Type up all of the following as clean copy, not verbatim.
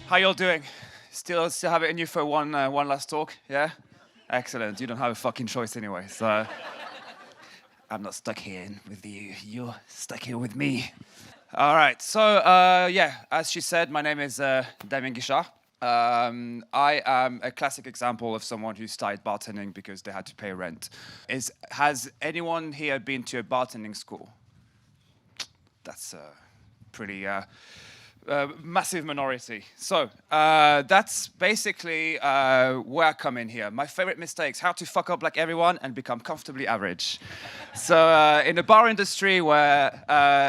How y'all doing? Still have it in you for one last talk? Yeah? Excellent. You don't have a fucking choice anyway, so I'm not stuck here with you. You're stuck here with me. All right. So, as she said, my name is Damien Guichard. I am a classic example of someone who started bartending because they had to pay rent. Has anyone here been to a bartending school? That's pretty massive minority. So that's basically where I come in here. My favorite mistakes: how to fuck up like everyone and become comfortably average. So in the bar industry, where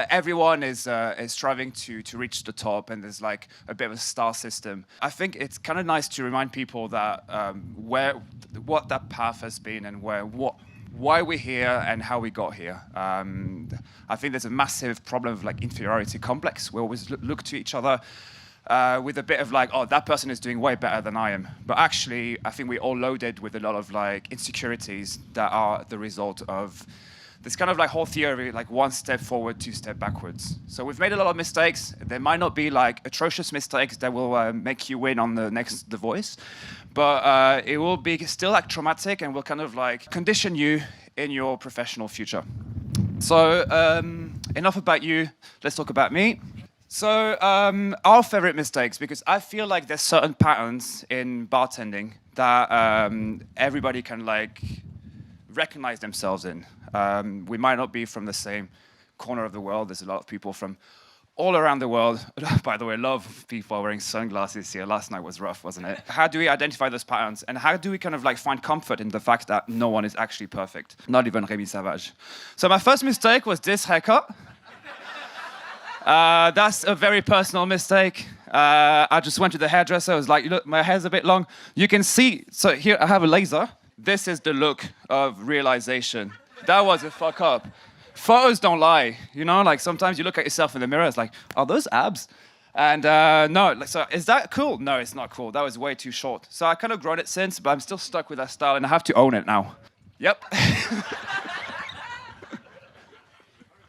everyone is striving to reach the top, and there's like a bit of a star system, I think it's kind of nice to remind people that what that path has been and why we're here and how we got here. I think there's a massive problem of like inferiority complex. We always look to each other with a bit of like, oh, that person is doing way better than I am. But actually, I think we're all loaded with a lot of like insecurities that are the result of this kind of like whole theory, like one step forward, two step backwards. So we've made a lot of mistakes. There might not be like atrocious mistakes that will make you win on the next The Voice, but it will be still like traumatic and will kind of like condition you in your professional future. So enough about you, let's talk about me. So our favorite mistakes, because I feel like there's certain patterns in bartending that everybody can like recognize themselves in. We might not be from the same corner of the world. There's a lot of people from all around the world. By the way, a lot of people wearing sunglasses here. Last night was rough, wasn't it? How do we identify those patterns? And how do we kind of like find comfort in the fact that no one is actually perfect? Not even Rémi Savage. So my first mistake was this haircut. That's a very personal mistake. I just went to the hairdresser. I was like, look, my hair's a bit long. You can see, so here I have a laser. This is the look of realization. That was a fuck up. Photos don't lie, you know? Like sometimes you look at yourself in the mirror, it's like, are those abs? And no, like, so is that cool? No, it's not cool. That was way too short. So I kind of grown it since, but I'm still stuck with that style and I have to own it now. Yep.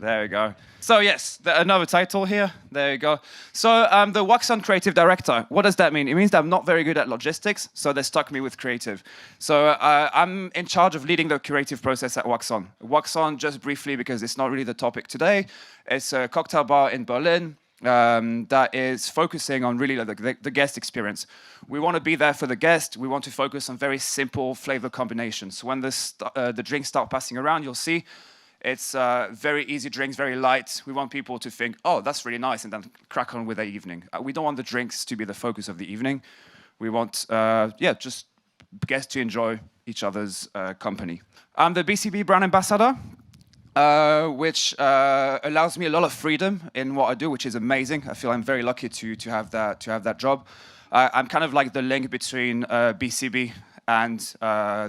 There we go. So yes, another title here. There you go. So I'm the Wax On creative director. What does that mean? It means that I'm not very good at logistics, so they stuck me with creative. So I'm in charge of leading the creative process at Wax On. Wax On, just briefly, because it's not really the topic today, it's a cocktail bar in Berlin that is focusing on really like the guest experience. We want to be there for the guest. We want to focus on very simple flavor combinations. So when the drinks start passing around, you'll see it's very easy drinks, very light. We want people to think, oh, that's really nice, and then crack on with their evening. We don't want the drinks to be the focus of the evening. We want, just guests to enjoy each other's company. I'm the BCB brand ambassador, which allows me a lot of freedom in what I do, which is amazing. I feel I'm very lucky to have that job. I'm kind of like the link between BCB and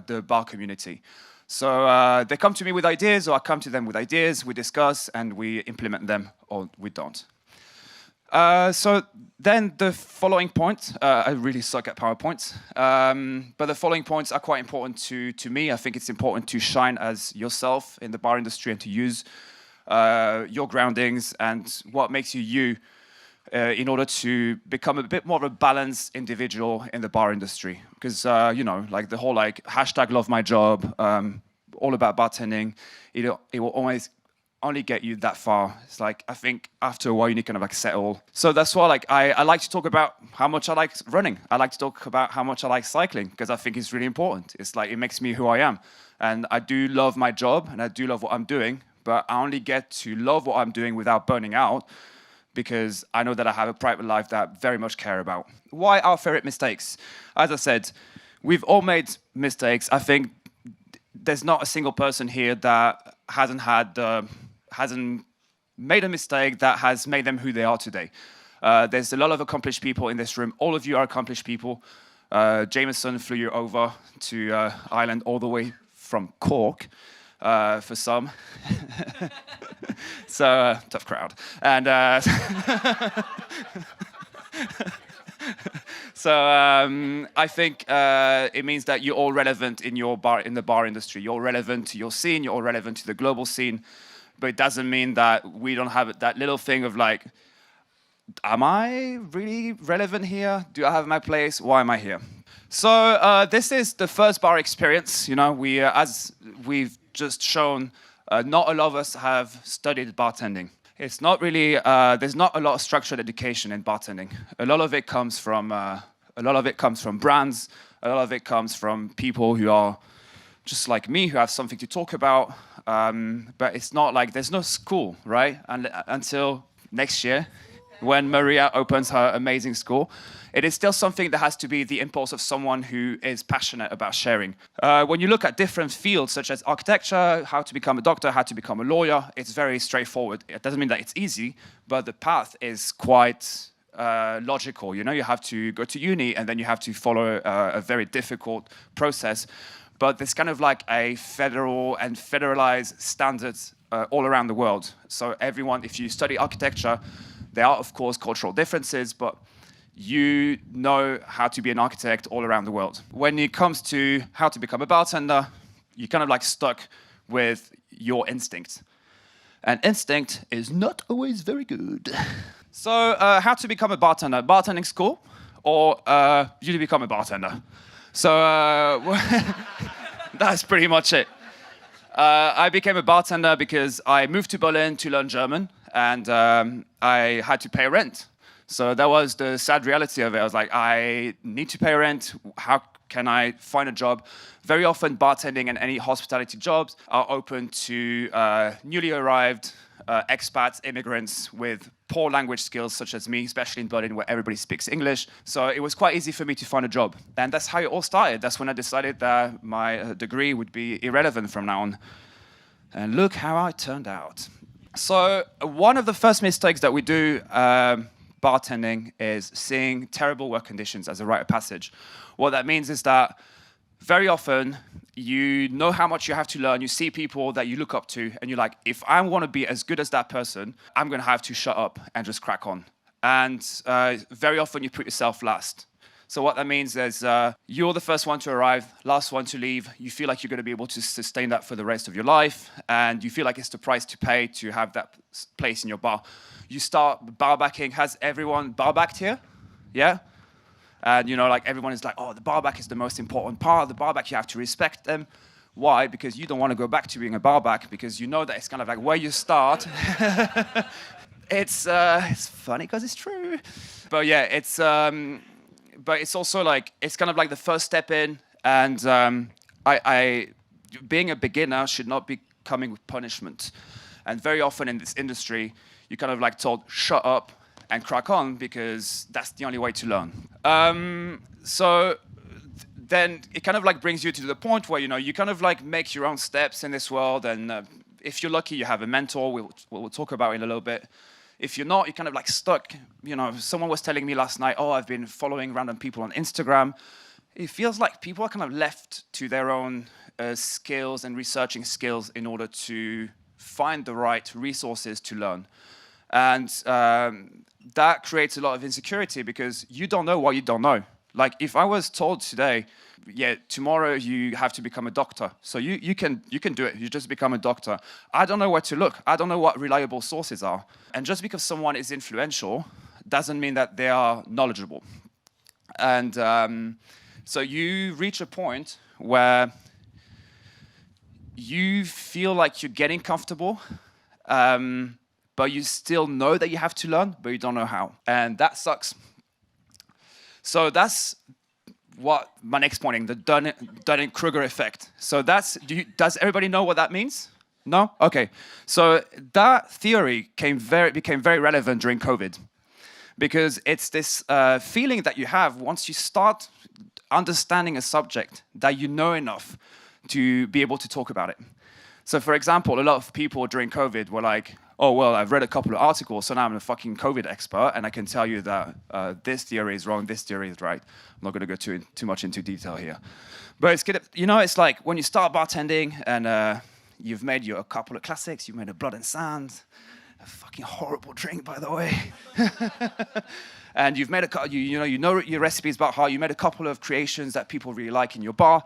the bar community. So they come to me with ideas, or I come to them with ideas, we discuss, and we implement them, or we don't. So then the following point, I really suck at PowerPoints, but the following points are quite important to me. I think it's important to shine as yourself in the bar industry and to use your groundings and what makes you you in order to become a bit more of a balanced individual in the bar industry. Because, like the whole like hashtag love my job, all about bartending, it will always only get you that far. It's like, I think after a while you need to kind of like settle. So that's why like I like to talk about how much I like running. I like to talk about how much I like cycling, because I think it's really important. It's like, it makes me who I am. And I do love my job and I do love what I'm doing, but I only get to love what I'm doing without burning out, because I know that I have a private life that I very much care about. Why our favorite mistakes? As I said, we've all made mistakes. I think there's not a single person here that hasn't made a mistake that has made them who they are today. There's a lot of accomplished people in this room. All of you are accomplished people. Jameson flew you over to Ireland all the way from Cork. For some. So, tough crowd. And so I think it means that you're all relevant in the bar industry. You're relevant to your scene, you're all relevant to the global scene, but it doesn't mean that we don't have that little thing of like, am I really relevant here? Do I have my place? Why am I here? So this is the first bar experience. You know, as we've just shown, not a lot of us have studied bartending. It's not really. There's not a lot of structured education in bartending. A lot of it comes from. Brands. A lot of it comes from people who are just like me, who have something to talk about. But it's not like there's no school, right? Until next year, when Maria opens her amazing school, it is still something that has to be the impulse of someone who is passionate about sharing. When you look at different fields, such as architecture, how to become a doctor, how to become a lawyer, it's very straightforward. It doesn't mean that it's easy, but the path is quite logical. You know, you have to go to uni, and then you have to follow a very difficult process. But there's kind of like a federal and federalized standards all around the world. So everyone, if you study architecture, there are, of course, cultural differences, but you know how to be an architect all around the world. When it comes to how to become a bartender, you're kind of like stuck with your instinct. And instinct is not always very good. So how to become a bartender? Bartending school, or you become a bartender? So that's pretty much it. I became a bartender because I moved to Berlin to learn German, and I had to pay rent. So that was the sad reality of it. I was like, I need to pay rent. How can I find a job? Very often, bartending and any hospitality jobs are open to newly arrived expats, immigrants with poor language skills, such as me, especially in Berlin, where everybody speaks English. So it was quite easy for me to find a job. And that's how it all started. That's when I decided that my degree would be irrelevant from now on. And look how I turned out. So one of the first mistakes that we do bartending is seeing terrible work conditions as a rite of passage. What that means is that very often you know how much you have to learn. You see people that you look up to, and you're like, if I want to be as good as that person, I'm going to have to shut up and just crack on. And very often you put yourself last. So what that means is you're the first one to arrive, last one to leave. You feel like you're going to be able to sustain that for the rest of your life, and you feel like it's the price to pay to have that place in your bar. You start bar backing. Has everyone bar backed here? Yeah? And you know, like everyone is like, oh, the bar back is the most important part of the bar back. You have to respect them. Why? Because you don't want to go back to being a bar back, because you know that it's kind of like where you start. It's funny because it's true. But yeah, but it's also like, it's kind of like the first step in, and being a beginner should not be coming with punishment. And very often in this industry, you're kind of like told, shut up and crack on, because that's the only way to learn. So then it kind of like brings you to the point where, you know, you kind of like make your own steps in this world, and if you're lucky, you have a mentor, we'll talk about it in a little bit. If you're not, you're kind of like stuck. You know, someone was telling me last night, oh, I've been following random people on Instagram. It feels like people are kind of left to their own skills and researching skills in order to find the right resources to learn. And that creates a lot of insecurity, because you don't know what you don't know. Like if I was told today, yeah, tomorrow you have to become a doctor, so you can do it, you just become a doctor. I don't know where to look. I don't know what reliable sources are. And just because someone is influential doesn't mean that they are knowledgeable. And so you reach a point where you feel like you're getting comfortable, but you still know that you have to learn, but you don't know how. And that sucks. So that's what my next point, the Dunning-Kruger effect. So does everybody know what that means? No? Okay. So that theory became very relevant during COVID, because it's this feeling that you have once you start understanding a subject that you know enough to be able to talk about it. So for example, a lot of people during COVID were like, oh, well, I've read a couple of articles, so now I'm a fucking COVID expert, and I can tell you that this theory is wrong, this theory is right. I'm not going to go too much into detail here. But it's good, you know, it's like when you start bartending and you've made a couple of classics, you've made a Blood and Sand, a fucking horrible drink, by the way. And you've made you know your recipes about how you made a couple of creations that people really like in your bar.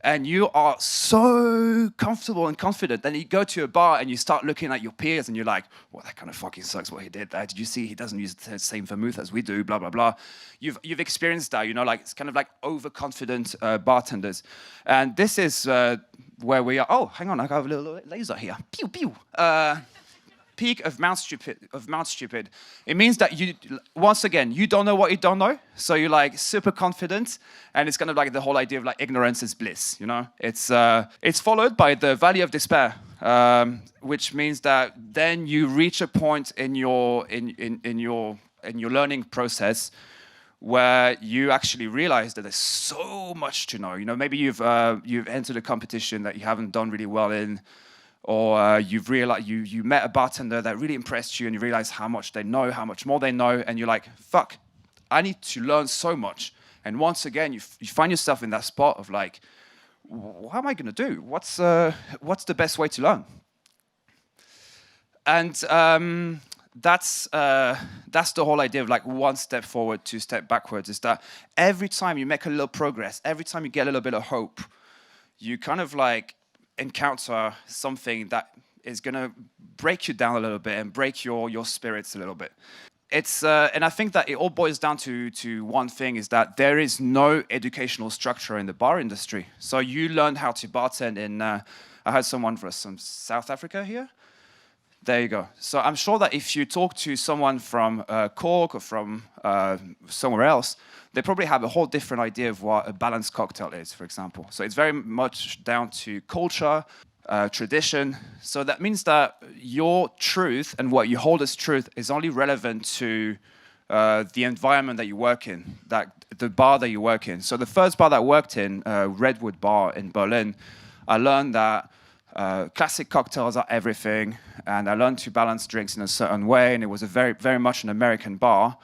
and you are so comfortable and confident. Then you go to a bar and you start looking at your peers and you're like, well, that kind of fucking sucks what he did there. Did you see he doesn't use the same vermouth as we do, blah, blah, blah. You've experienced that, like it's kind of like overconfident bartenders. And this is where we are. Oh, hang on, I got a little laser here. Pew, pew. Peak of Mount Stupid. It means that you, once again, you don't know what you don't know. So you're like super confident, and it's kind of like the whole idea of like ignorance is bliss. It's followed by the Valley of Despair, which means that then you reach a point in your learning process where you actually realize that there's so much to know. Maybe you've entered a competition that you haven't done really well in. Or you've realized you met a bartender that really impressed you, and you realize how much they know, how much more they know, and you're like, fuck, I need to learn so much. And once again, you find yourself in that spot of like, what am I going to do? What's the best way to learn? And that's the whole idea of like one step forward, two step backwards, is that every time you make a little progress, every time you get a little bit of hope, you kind of like encounter something that is going to break you down a little bit and break your spirits a little bit. And I think that it all boils down to one thing, is that there is no educational structure in the bar industry. So you learn how to bartend in, I heard someone from South Africa here. There you go. So I'm sure that if you talk to someone from Cork or from somewhere else, they probably have a whole different idea of what a balanced cocktail is, for example. So it's very much down to culture, tradition. So that means that your truth and what you hold as truth is only relevant to the environment that you work in, the bar that you work in. So the first bar that I worked in, Redwood Bar in Berlin, I learned that classic cocktails are everything, and I learned to balance drinks in a certain way, and it was a very, very much an American bar.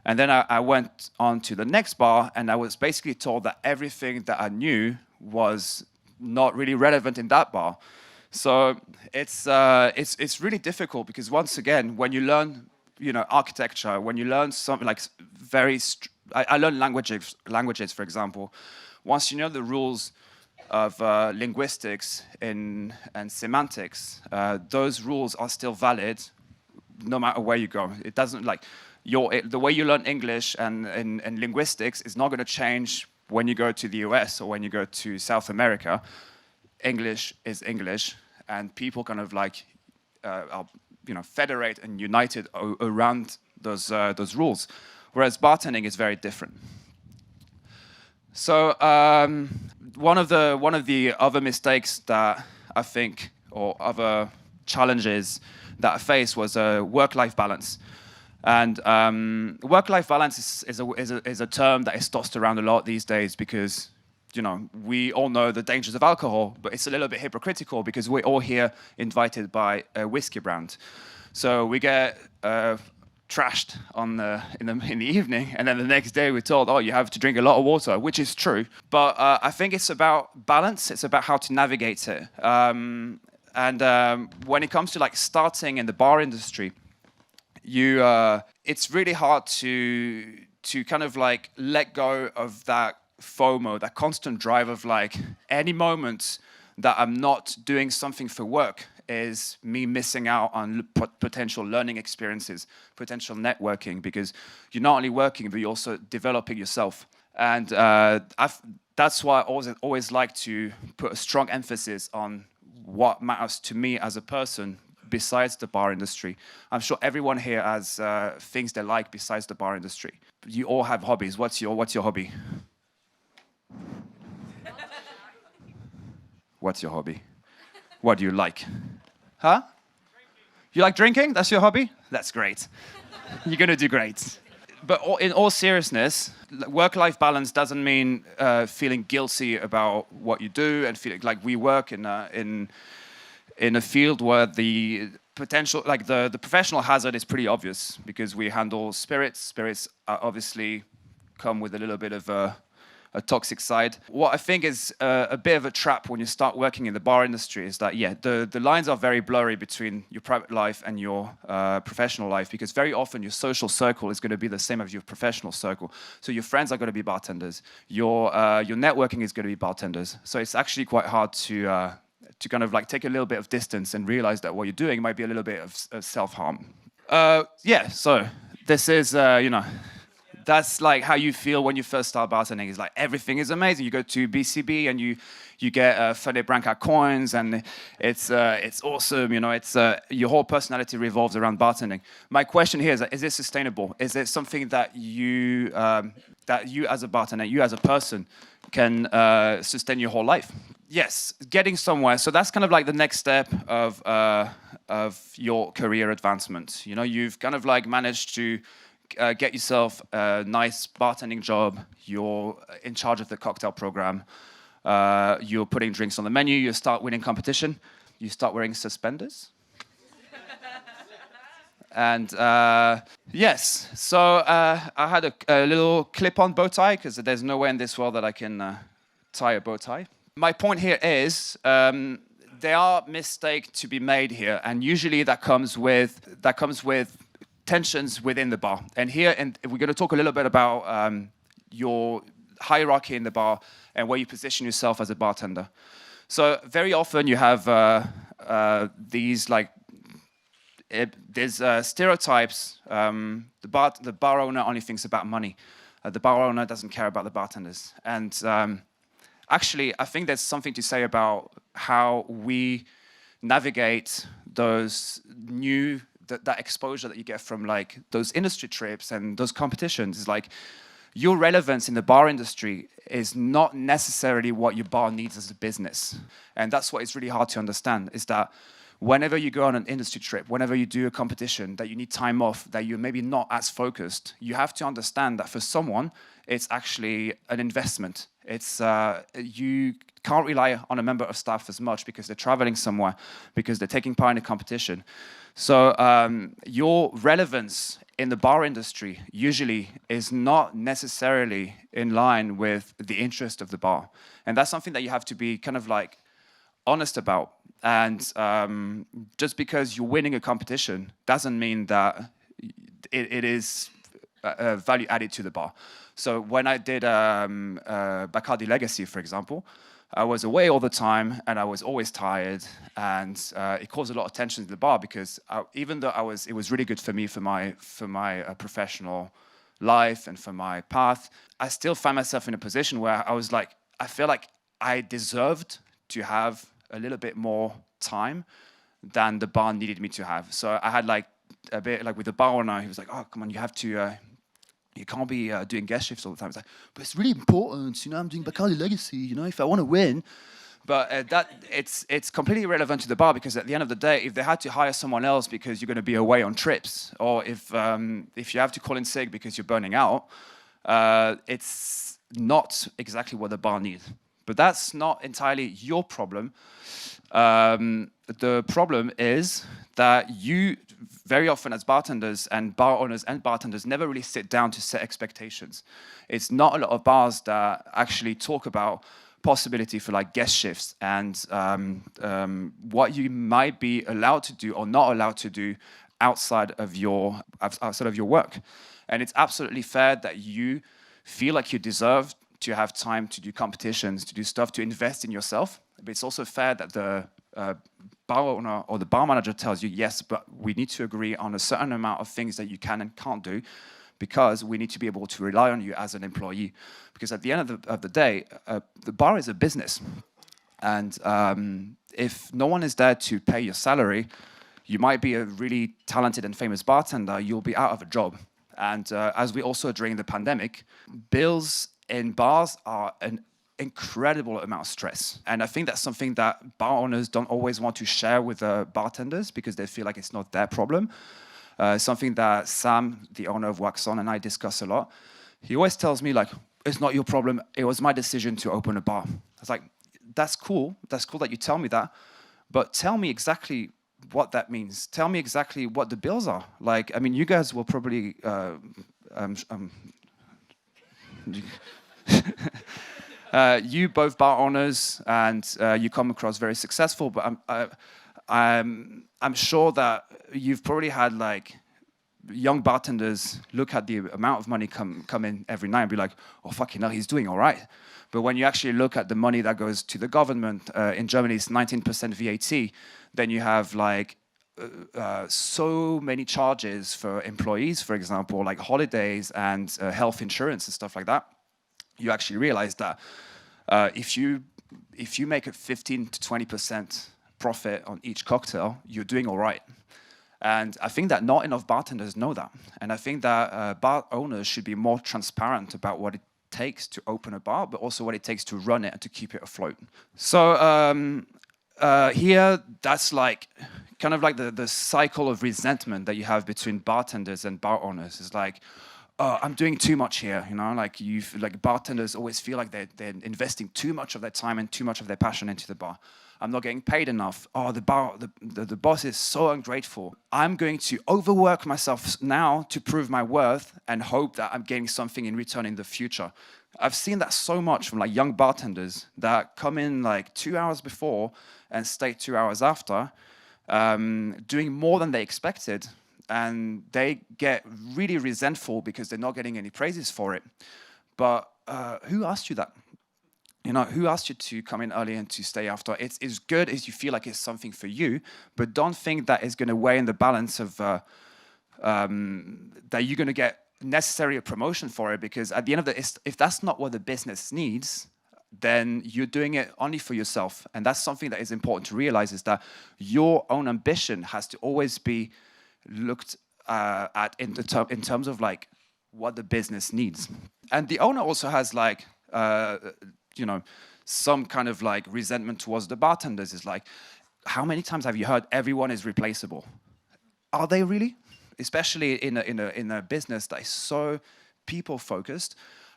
And then I went on to the next bar, and I was basically told that everything that I knew was not really relevant in that bar. So it's really difficult, because once again, when you learn architecture, when you learn something like I learned languages, for example. Once you know the rules of linguistics and semantics, those rules are still valid no matter where you go. It doesn't like the way you learn English and linguistics is not going to change when you go to the US or when you go to South America. English is English, and people kind of like are federate and united around those rules. Whereas bartending is very different. So one of the other mistakes that I think, or other challenges that I faced, was work-life balance. And work-life balance is a term that is tossed around a lot these days, because we all know the dangers of alcohol, but it's a little bit hypocritical because we're all here invited by a whiskey brand. So we get trashed in the evening, and then the next day we're told, oh, you have to drink a lot of water, which is true. But I think it's about balance. It's about how to navigate it. And when it comes to like starting in the bar industry, it's really hard to kind of like let go of that FOMO, that constant drive of like, any moment that I'm not doing something for work is me missing out on potential learning experiences, potential networking, because you're not only working, but you're also developing yourself. And that's why I always like to put a strong emphasis on what matters to me as a person besides the bar industry. I'm sure everyone here has things they like besides the bar industry. You all have hobbies. What's your hobby? What's your hobby? What do you like? Huh? You like drinking? That's your hobby? That's great. You're going to do great. But in all seriousness, work-life balance doesn't mean feeling guilty about what you do and feeling like we work in a field where the potential, like the professional hazard is pretty obvious, because we handle spirits. Spirits obviously come with a little bit of a toxic side. What I think is a bit of a trap when you start working in the bar industry is that, yeah, the lines are very blurry between your private life and your professional life, because very often your social circle is going to be the same as your professional circle. So your friends are going to be bartenders. Your networking is going to be bartenders. So it's actually quite hard to kind of like take a little bit of distance and realize that what you're doing might be a little bit of self-harm. Yeah, so this is, that's like how you feel when you first start bartending. It's like everything is amazing. You go to BCB and you get Fede Branca coins, and it's awesome. It's your whole personality revolves around bartending. My question here is it sustainable? Is it something that you as a bartender, you as a person, can sustain your whole life? Yes, getting somewhere. So that's kind of like the next step of your career advancement. You've kind of like managed to get yourself a nice bartending job. You're in charge of the cocktail program. You're putting drinks on the menu. You start winning competition. You start wearing suspenders. And yes, so I had a little clip-on bow tie, because there's no way in this world that I can tie a bow tie. My point here is there are mistakes to be made here, and usually that comes with tensions within the bar. And here, we're going to talk a little bit about your hierarchy in the bar and where you position yourself as a bartender. So very often you have these like there's stereotypes. The bar owner only thinks about money. The bar owner doesn't care about the bartenders. And actually, I think there's something to say about how we navigate that exposure that you get from like those industry trips and those competitions. Is like your relevance in the bar industry is not necessarily what your bar needs as a business. And that's what is really hard to understand, is that whenever you go on an industry trip, whenever you do a competition, that you need time off, that you're maybe not as focused, you have to understand that for someone, it's actually an investment. It's you can't rely on a member of staff as much because they're traveling somewhere, because they're taking part in a competition. So your relevance in the bar industry usually is not necessarily in line with the interest of the bar. And that's something that you have to be kind of like honest about. And just because you're winning a competition doesn't mean that it is value added to the bar. So when I did Bacardi Legacy, for example, I was away all the time and I was always tired, and it caused a lot of tension in the bar, because even though it was really good for me for my professional life and for my path, I still find myself in a position where I was like, I feel like I deserved to have a little bit more time than the bar needed me to have. So I had like a bit like with the bar owner, he was like, "Oh, come on, you have to." You can't be doing guest shifts all the time. It's like, but it's really important, I'm doing Bacardi Legacy, if I want to win. But it's completely irrelevant to the bar, because at the end of the day, if they had to hire someone else because you're going to be away on trips, or if you have to call in sick because you're burning out, it's not exactly what the bar needs. But that's not entirely your problem. The problem is that you very often as bartenders and bar owners and bartenders never really sit down to set expectations. It's not a lot of bars that actually talk about possibility for like guest shifts and what you might be allowed to do or not allowed to do outside of your work. And it's absolutely fair that you feel like you deserve to have time to do competitions, to do stuff, to invest in yourself. But it's also fair that the bar owner or the bar manager tells you, yes, but we need to agree on a certain amount of things that you can and can't do, because we need to be able to rely on you as an employee. Because at the end of the day, the bar is a business. And if no one is there to pay your salary, you might be a really talented and famous bartender, you'll be out of a job. And as we also during the pandemic, bills in bars are an incredible amount of stress. And I think that's something that bar owners don't always want to share with the bartenders, because they feel like it's not their problem. Something that Sam, the owner of Wax On, and I discuss a lot. He always tells me, like, it's not your problem. It was my decision to open a bar. I was like, that's cool. That's cool that you tell me that. But tell me exactly what that means. Tell me exactly what the bills are. Like, I mean, you guys will probably... You both bar owners, and you come across very successful. But I'm sure that you've probably had like young bartenders look at the amount of money come in every night and be like, oh fucking hell, he's doing all right. But when you actually look at the money that goes to the government, in Germany it's 19% VAT, then you have like so many charges for employees, for example, like holidays and health insurance and stuff like that. You actually realize that if you make a 15 to 20% profit on each cocktail, you're doing all right. And I think that not enough bartenders know that. And I think that bar owners should be more transparent about what it takes to open a bar, but also what it takes to run it and to keep it afloat. So here, that's like kind of like the cycle of resentment that you have between bartenders and bar owners. It's like, oh, I'm doing too much here, you know, like bartenders always feel like they're investing too much of their time and too much of their passion into the bar. I'm not getting paid enough. Oh, the boss is so ungrateful. I'm going to overwork myself now to prove my worth and hope that I'm getting something in return in the future. I've seen that so much from like young bartenders that come in like 2 hours before and stay 2 hours after, doing more than they expected. And they get really resentful because they're not getting any praises for it. But who asked you that? You know, who asked you to come in early and to stay after? It's good if you feel like it's something for you, but don't think that it's going to weigh in the balance of that you're going to get necessarily a promotion for it, because at the end of if that's not what the business needs, then you're doing it only for yourself. And that's something that is important to realize, is that your own ambition has to always be looked at in terms of like what the business needs. And the owner also has like you know, some kind of like resentment towards the bartenders. Is like, how many times have you heard everyone is replaceable? Are they really? Especially in a business that is so people focused.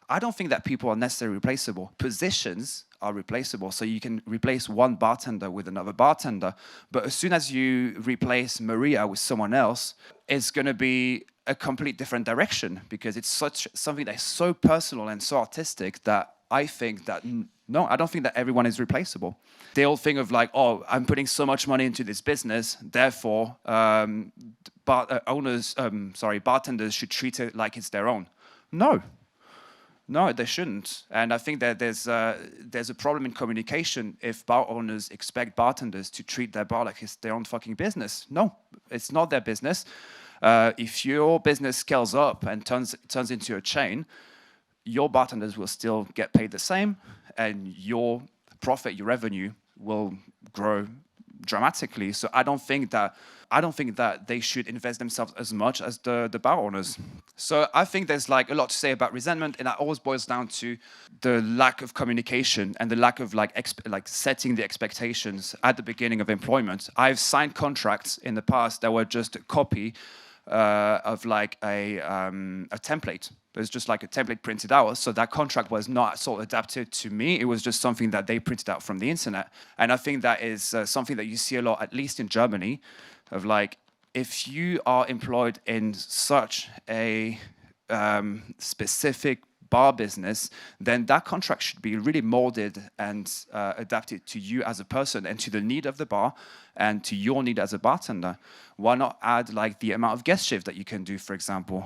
I don't think that people are necessarily replaceable. Positions are replaceable, so you can replace one bartender with another bartender. But as soon as you replace Maria with someone else, it's going to be a complete different direction, because it's something that is so personal and so artistic that I think that, no, I don't think that everyone is replaceable. The whole thing of like, oh, I'm putting so much money into this business, therefore bartenders should treat it like it's their own. No, they shouldn't. And I think that there's a problem in communication if bar owners expect bartenders to treat their bar like it's their own fucking business. No, it's not their business. If your business scales up and turns into a chain, your bartenders will still get paid the same, and your profit, your revenue will grow dramatically. So I don't think that they should invest themselves as much as the bar owners. So I think there's like a lot to say about resentment, and that always boils down to the lack of communication and the lack of like setting the expectations at the beginning of employment. I've signed contracts in the past that were just a copy of like a template. There's just like a template printed out. So that contract was not sort of adapted to me. It was just something that they printed out from the internet. And I think that is something that you see a lot, at least in Germany, of like, if you are employed in such a specific bar business, then that contract should be really molded and adapted to you as a person and to the need of the bar and to your need as a bartender. Why not add like the amount of guest shift that you can do, for example?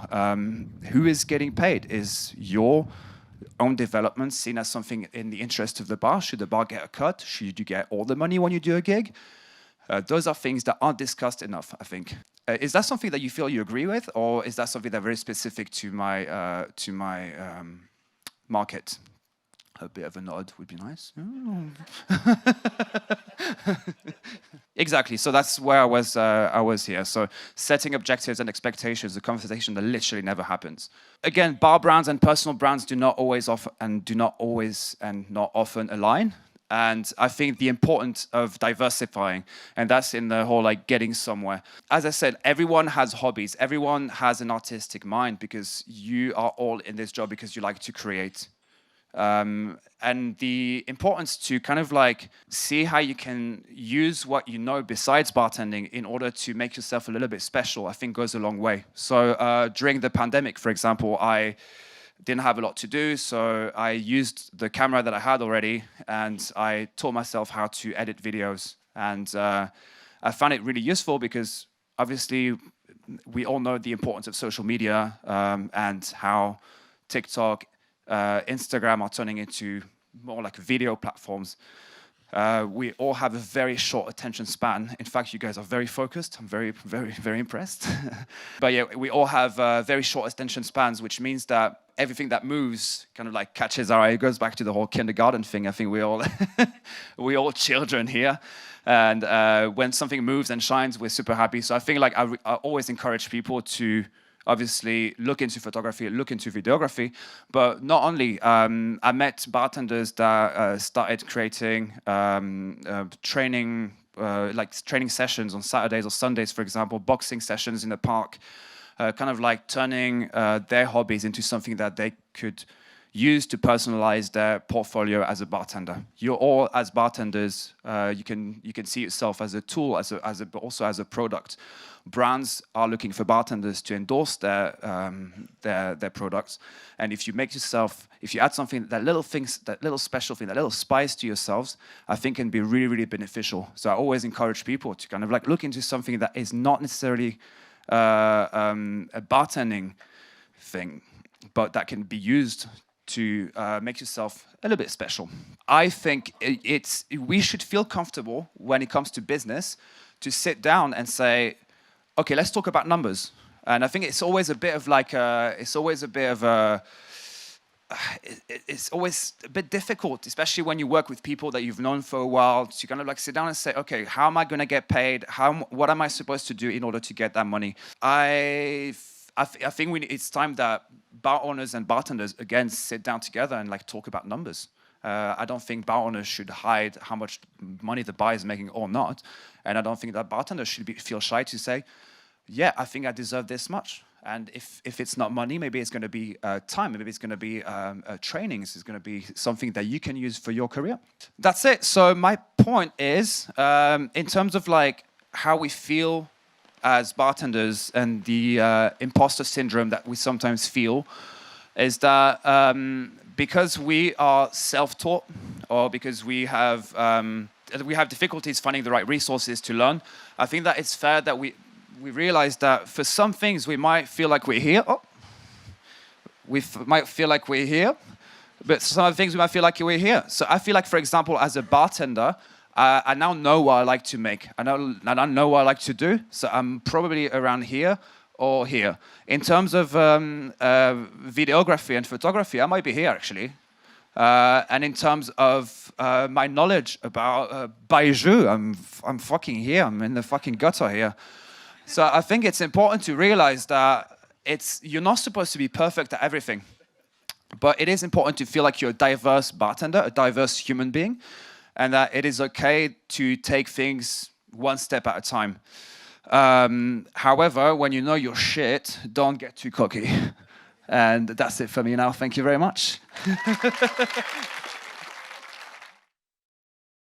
Who is getting paid? Is your own development seen as something in the interest of the bar? Should the bar get a cut? Should you get all the money when you do a gig? Those are things that aren't discussed enough, I think. Is that something that you feel you agree with, or is that something that's very specific to my market? A bit of a nod would be nice. Exactly. So that's where I was here. So setting objectives and expectations, a conversation that literally never happens. Again, bar brands and personal brands do not always not often align. And I think the importance of diversifying, and that's in the whole like getting somewhere. As I said, everyone has hobbies. Everyone has an artistic mind, because you are all in this job because you like to create. And the importance to kind of like see how you can use what you know besides bartending in order to make yourself a little bit special, I think goes a long way. So during the pandemic, for example, I didn't have a lot to do, so I used the camera that I had already, and I taught myself how to edit videos. And I found it really useful because obviously we all know the importance of social media and how TikTok, Instagram are turning into more like video platforms. We all have a very short attention span. In fact, you guys are very focused. I'm very, very, very impressed. But yeah, we all have very short attention spans, which means that everything that moves kind of like catches our eye. It goes back to the whole kindergarten thing. I think we all children here. And when something moves and shines, we're super happy. So I think like I always encourage people to obviously look into photography, look into videography, but not only. I met bartenders that started creating training sessions on Saturdays or Sundays, for example, boxing sessions in the park, kind of like turning their hobbies into something that they could use to personalize their portfolio as a bartender. You're all, as bartenders, you can see yourself as a tool, but also as a product. Brands are looking for bartenders to endorse their products, and if you add something, that little special thing, that little spice to yourselves, I think can be really, really beneficial. So I always encourage people to kind of like look into something that is not necessarily a bartending thing, but that can be used to make yourself a little bit special. I think we should feel comfortable when it comes to business to sit down and say, okay, let's talk about numbers. And I think it's always a bit difficult, especially when you work with people that you've known for a while, to kind of like sit down and say, okay, how am I going to get paid? What am I supposed to do in order to get that money? I think it's time that bar owners and bartenders again sit down together and like talk about numbers. I don't think bar owners should hide how much money the bar is making or not, and I don't think that bartenders should feel shy to say, yeah, I think I deserve this much. And if it's not money, maybe it's going to be time, maybe it's going to be training, it's going to be something that you can use for your career. That's it. So my point is, in terms of like how we feel as bartenders and the imposter syndrome that we sometimes feel, is that because we are self-taught, or because we have difficulties finding the right resources to learn, I think that it's fair that we realize that for some things we might feel like we're here. Might feel like we're here, but some other things we might feel like we're here. So I feel like, for example, as a bartender, I now know what I like to make. I know what I like to do. So I'm probably around here or here. In terms of videography and photography, I might be here actually. And in terms of my knowledge about Baiju, I'm fucking here. I'm in the fucking gutter here. So I think it's important to realize that you're not supposed to be perfect at everything, but it is important to feel like you're a diverse bartender, a diverse human being, and that it is okay to take things one step at a time. However, when you know your shit, don't get too cocky. And that's it for me now. Thank you very much.